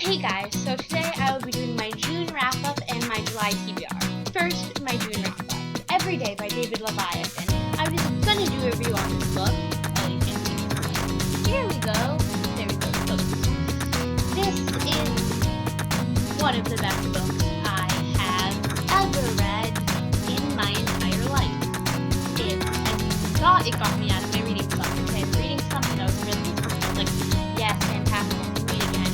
Hey guys, so today I will be doing my June wrap-up and my July TBR. First, my June wrap-up. Every Day by David Leviathan. I was gonna do a review on this book. Oh, you can't see it. Here we go. There we go, folks. This is one of the best books I have ever read in my entire life. I thought it got me out of my reading slump. I was reading something that was really good. I was like, yes, fantastic. Read again.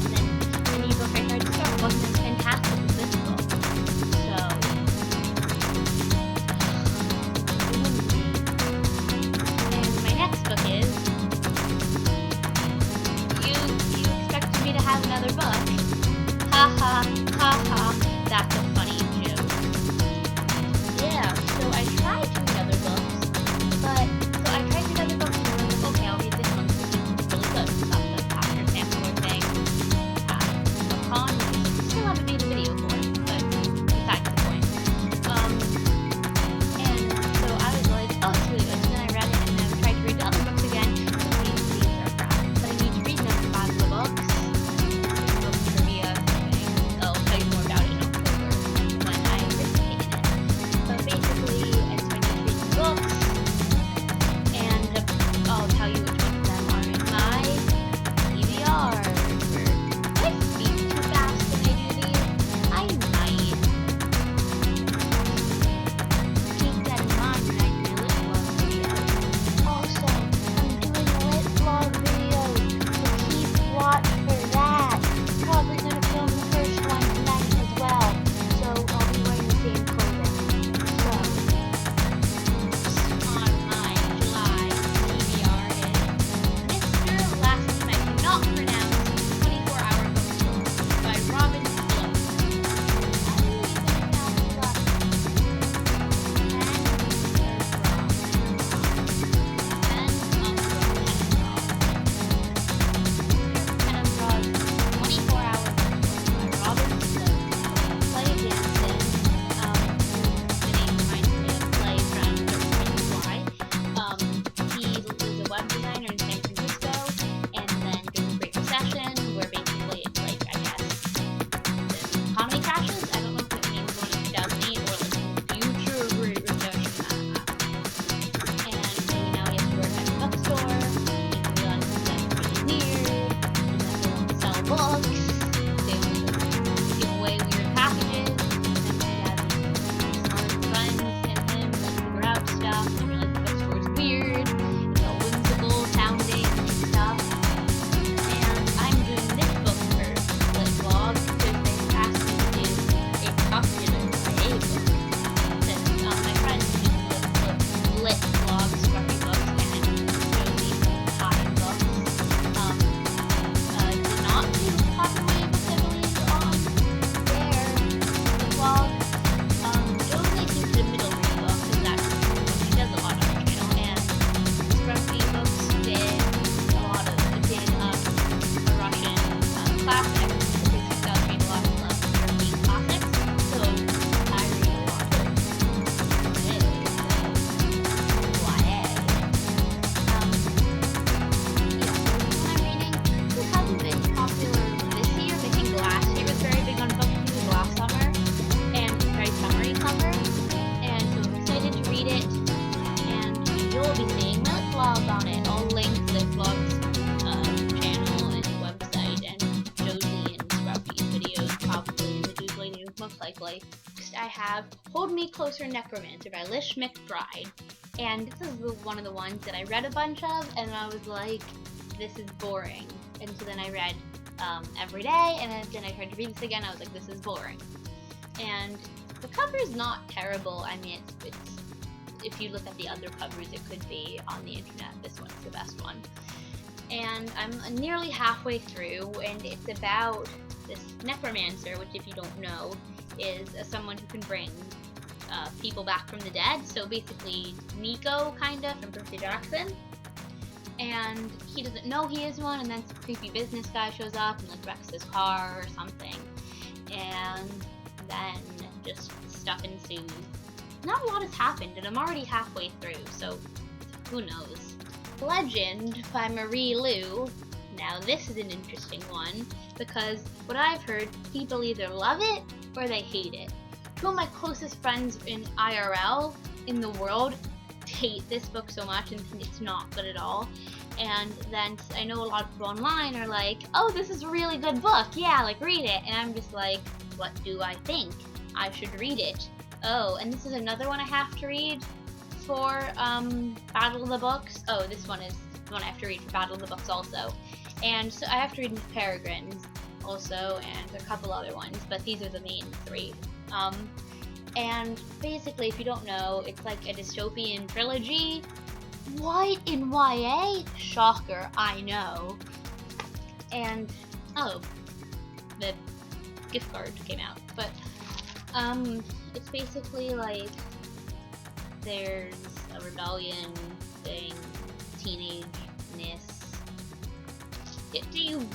And then the book I tried to start wasn't as fantastic as this book. So, and my next book is, you expected me to have another book. Ha ha ha ha. That's a funny joke. Yeah, so I tried to read other books, but and I was like, okay, I'll read this one because it's really good. Stuff the Dr. Sampler thing. The con, which I still haven't made a video for, but besides the point. And so I was like, oh, it's really good. So then I read it and then I tried to read the other books again. These are crap. But I need to read them out of the books. Book trivia thing. I'll tell you more about it in October when I participate in it. But basically, it's when you read the books, and I'll tell you which ones of them are in my TBR. Do I speak too fast when I do these? I might. Keep that in mind when I do lit vlog videos. Also, I'm doing a lit vlog video, so keep watch for that. Probably gonna film the first one tonight as well, so I'll be wearing the same clothing. So, on my July TBR is Mr. Last Name I Cannot Pronounce 24-Hour Bookstore by Robin Phillips. I don't even pronounce that. Penambrog's 24-Hour Bookstore by Robin Phillips. Play Jansen. The name reminds me of Play from Certain Reasons Why. He was a web designer in San Francisco, and then during the Great Recession, where basically it's like, I guess, the economy crashes. I don't know if it means one in 2008 or like the future Great Recession. And so now he has to work at a bookstore, and he realizes that it's really weird, and that they don't sell books, they only give away weird packages, and he has these smart friends and him like figure out stuff, and realize the bookstore is weird, it's all whimsical sounding and stuff. And I'm doing this book first, lit vlog, because they asked me to do a popular YA book. Since my friends do lit vlogs, scruffy books, and Josie Time books. Did not do popular YA books, I believe, on their vlog. Josie seems the middle grade book, because that's what she does a lot on her channel, and Scruffy books did a Russian classic, because he does read a lot of European classics, so I read a lot of YA. So I'm reading. This hasn't been popular this year, but I think last year was very big on booktube last summer, and very summery summer, and so I'm excited to read it, and you'll be seeing my vlog on it. I'll link the vlog's channel and website and Josie and Scruffy's videos probably in the doobly doo, most likely. Next I have Hold Me Closer Necromancer by Lish McBride, and this is one of the ones that I read a bunch of, and I was like, this is boring. And so then I read Every Day, and then I tried to read this again, I was like, this is boring. And the cover is not terrible. I mean, it's if you look at the other covers it could be on the internet, this one's the best one. And I'm nearly halfway through, and it's about this necromancer, which if you don't know, is someone who can bring people back from the dead. So basically Nico, kinda, from Percy Jackson. And he doesn't know he is one, and then some creepy business guy shows up and like wrecks his car or something. And then just stuff ensues. Not a lot has happened, and I'm already halfway through, so who knows. Legend by Marie Lu Now this is an interesting one, because what I've heard, people either love it or they hate it. Two of my closest friends in IRL in the world hate this book so much and think it's not good at all. And then I know a lot of people online are like, oh, this is a really good book, yeah, like read it. And I'm just like, what do I think? I should read it. Oh, and this is another one I have to read for Battle of the Books. Oh, this one is the one I have to read for Battle of the Books also. And so I have to read Miss Peregrine's also, and a couple other ones, but these are the main three. And basically, if you don't know, it's like a dystopian trilogy. What in YA? Shocker, I know. And, oh, the gift card came out. But, it's basically like there's a rebellion thing, teenage-ness. You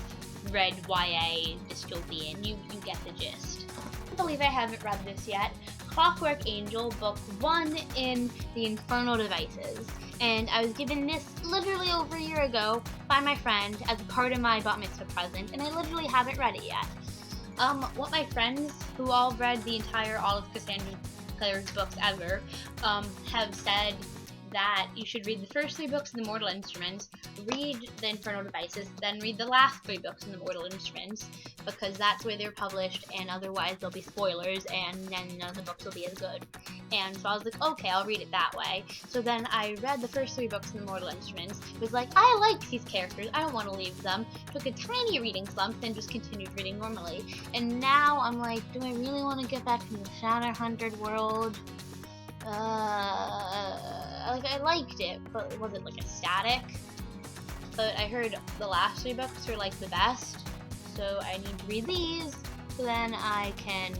read YA dystopian, you get the gist. I believe I haven't read this yet. Clockwork Angel, book 1 in the Infernal Devices. And I was given this literally over a year ago by my friend as a part of my bat mitzvah present, and I literally haven't read it yet. What my friends, who all read the entire all of Cassandra Clare's books ever, have said that you should read the first 3 books in the Mortal Instruments, read the Infernal Devices, then read the last 3 books in the Mortal Instruments, because that's where they're published, and otherwise there'll be spoilers, and then none of the books will be as good. And so I was like, okay, I'll read it that way. So then I read the first 3 books in the Mortal Instruments, was like, I like these characters, I don't want to leave them, took a tiny reading slump, then just continued reading normally. And now I'm like, do I really want to get back to the Shadowhunter world? Like, I liked it, but it wasn't like ecstatic. But I heard the last 3 books are like the best, so I need to read these, so then I can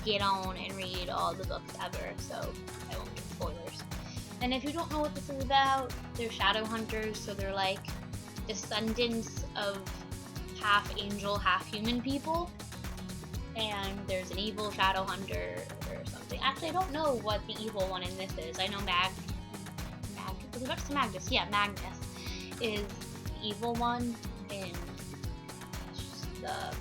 get on and read all the books ever, so I won't get spoilers. And if you don't know what this is about, they're shadow hunters, so they're like descendants of half angel, half human people. And there's an evil shadow hunter or something. Actually, I don't know what the evil one in this is. I know Magnus. Yeah, Magnus is the evil one in the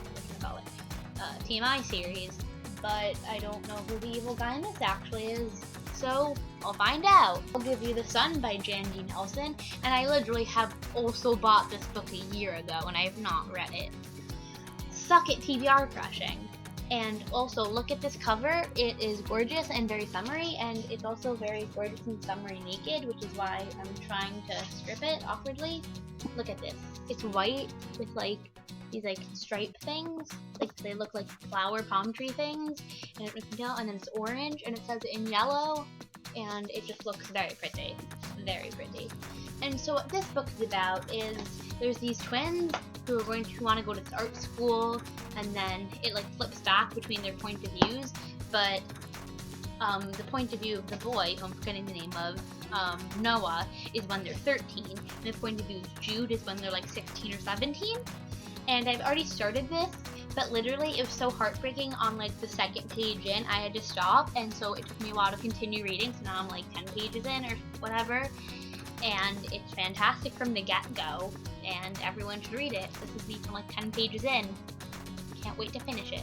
TMI series, but I don't know who the evil guy in this actually is. So I'll find out. I'll Give You the Sun by Jan D. Nelson, and I literally have also bought this book a year ago, and I have not read it. Suck It TBR Crushing. And also, look at this cover. It is gorgeous and very summery, and it's also very gorgeous and summery naked, which is why I'm trying to strip it awkwardly. Look at this. It's white with like these like stripe things, like they look like flower palm tree things, and then it's orange, and it says in yellow, and it just looks very pretty, very pretty. And so what this book is about is there's these twins who are going to want to go to art school, and then it like flips back between their point of views, but the point of view of the boy, who I'm forgetting the name of, Noah, is when they're 13, and the point of view of Jude is when they're like 16 or 17. And I've already started this, but literally it was so heartbreaking on like the 2nd page in, I had to stop, and so it took me a while to continue reading, so now I'm like 10 pages in or whatever, and it's fantastic from the get-go, and everyone should read it. This is even like 10 pages in. Can't wait to finish it.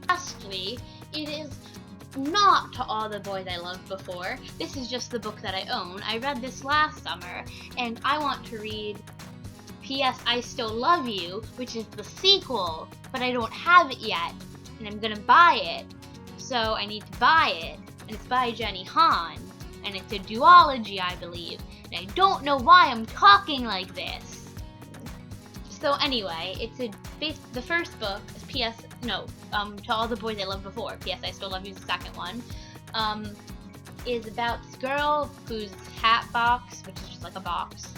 Lastly, it is not To All the Boys I Loved Before. This is just the book that I own. I read this last summer, and I want to read P.S. I Still Love You, which is the sequel, but I don't have it yet, and I'm gonna buy it, so I need to buy it, and it's by Jenny Han, and it's a duology, I believe, and I don't know why I'm talking like this. So anyway, the first book is To All the Boys I Loved Before, P.S. I Still Love You is the second one, is about this girl whose hat box, which is just like a box,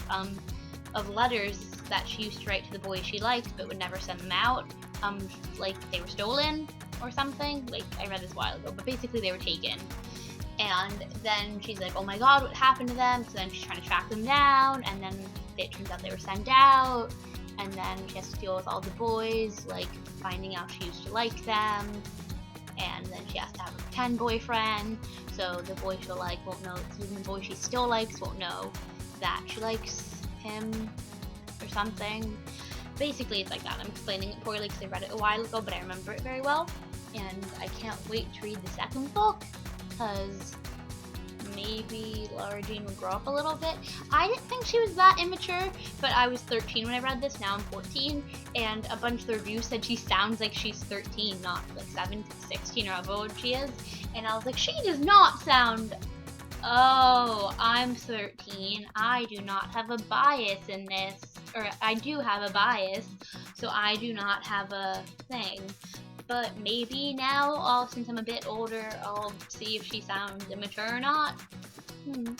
of letters that she used to write to the boys she liked but would never send them out, like they were stolen or something. Like, I read this a while ago, but basically they were taken. And then she's like, oh my god, what happened to them? So then she's trying to track them down, and then it turns out they were sent out, and then she has to deal with all the boys, like, finding out she used to like them, and then she has to have a pretend boyfriend, so the boy she'll like won't know, even the boy she still likes won't know that she likes him or something. basically it's like that. I'm explaining it poorly because I read it a while ago, but I remember it very well. And I can't wait to read the second book, because maybe Laura Jean will grow up a little bit. I didn't think she was that immature, but I was 13 when I read this. Now I'm 14, and a bunch of the reviews said she sounds like she's 13, not like 17, 16, or however old she is. And I was like, she does not sound... Oh, I'm 13. I do not have a bias in this. Or I do have a bias, so I do not have a thing. But maybe now, since I'm a bit older, I'll see if she sounds immature or not.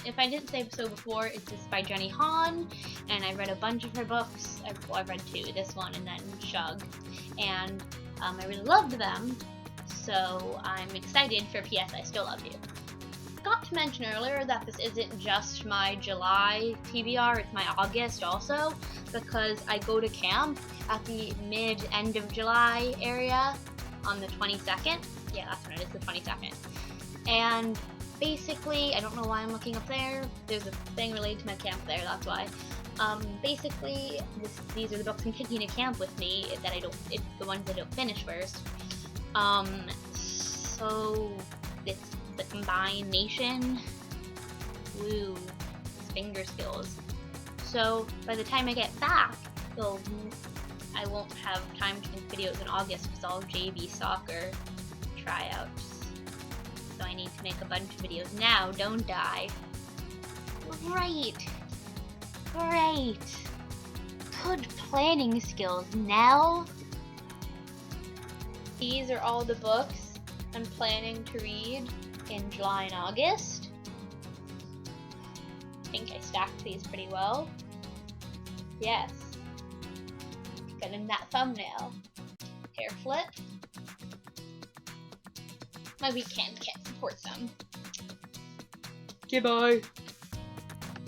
If I didn't say so before, it's just by Jenny Han, and I read a bunch of her books. I've read 2, this one and then Shug, and I really loved them, so I'm excited for P.S. I Still Love You. Forgot to mention earlier that this isn't just my July TBR, it's my August also, because I go to camp at the mid-end of July area on the 22nd. Yeah, that's when it is, the 22nd. And basically, I don't know why I'm looking up there. There's a thing related to my camp there, that's why. Basically, these are the books I'm taking to camp with me that the ones I don't finish first. So it's the combination. Woo, finger skills. So by the time I get back, I won't have time to make videos in August because all JV soccer tryouts. So I need to make a bunch of videos now, don't I? Great! Great! Good planning skills now! These are all the books I'm planning to read in July and August. I think I stacked these pretty well. Yes. Good in that thumbnail. Hair flip. My weak hands can't support them. Goodbye.